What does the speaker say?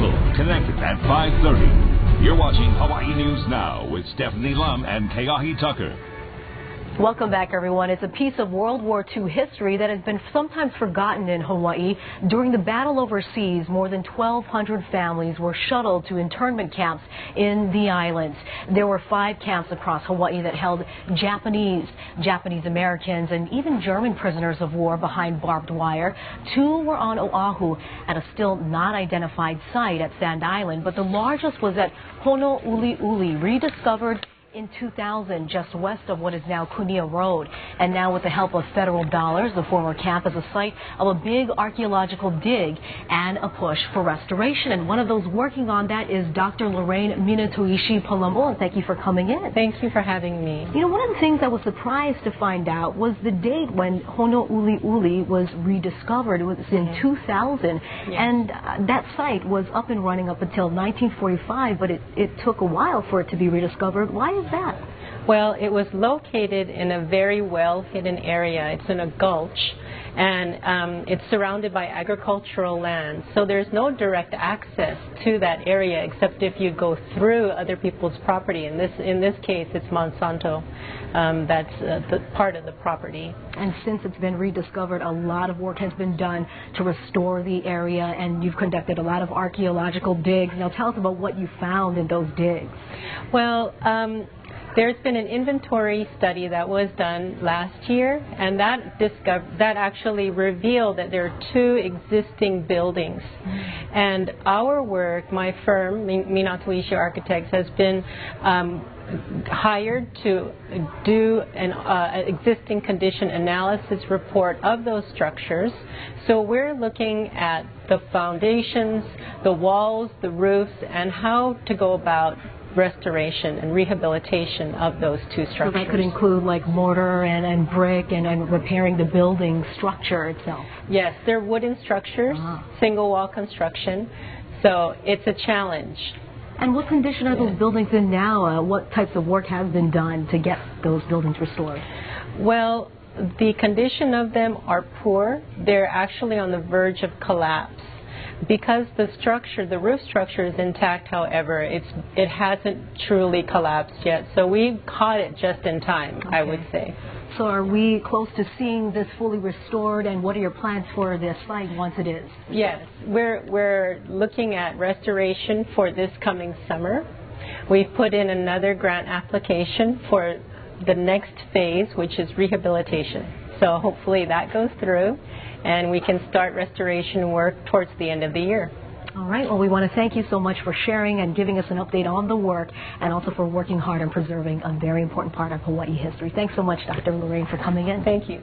local, connected at 5:30. You're watching Hawaii News Now with Stephanie Lum and Keahi Tucker. Welcome back, everyone. It's a piece of World War II history that has been sometimes forgotten in Hawaii. During the battle overseas, more than 1,200 families were shuttled to internment camps in the islands. There were 5 camps across Hawaii that held Japanese Americans, and even German prisoners of war behind barbed wire. 2 were on Oahu at a still not identified site at Sand Island, but the largest was at Honouliuli, rediscovered in 2000, just west of what is now Kunia Road. And now with the help of federal dollars, the former camp is a site of a big archaeological dig and a push for restoration. And one of those working on that is Dr. Lorraine Minatoishi-Palumbo. And thank you for coming in. Thank you for having me. You know, one of the things I was surprised to find out was the date when Honouliuli was rediscovered. It was in 2000. Yes. And that site was up and running up until 1945, but it took a while for it to be rediscovered. Why is that? Well, it was located in a very well-hidden area. It's in a gulch, and it's surrounded by agricultural land. So there's no direct access to that area except if you go through other people's property. In this case, it's Monsanto. That's the part of the property. And since it's been rediscovered, a lot of work has been done to restore the area, and you've conducted a lot of archaeological digs. Now tell us about what you found in those digs. Well, there's been an inventory study that was done last year, and that actually revealed that there are 2 existing buildings. And our work, my firm, Minatoishi Architects, has been hired to do an existing condition analysis report of those structures. So we're looking at the foundations, the walls, the roofs, and how to go about restoration and rehabilitation of those 2 structures. So that could include like mortar and brick and repairing the building structure itself. Yes, they're wooden structures, single wall construction, so it's a challenge. And what condition are those buildings in now? What types of work has been done to get those buildings restored? Well, the condition of them are poor. They're actually on the verge of collapse. Because the structure, the roof structure is intact, however, it hasn't truly collapsed yet. So we caught it just in time, I would say. So are we close to seeing this fully restored, and what are your plans for this site once it is? Yes, we're looking at restoration for this coming summer. We've put in another grant application for the next phase, which is rehabilitation. So hopefully that goes through, and we can start restoration work towards the end of the year. All right. Well, we want to thank you so much for sharing and giving us an update on the work, and also for working hard on preserving a very important part of Hawaii history. Thanks so much, Dr. Lorraine, for coming in. Thank you.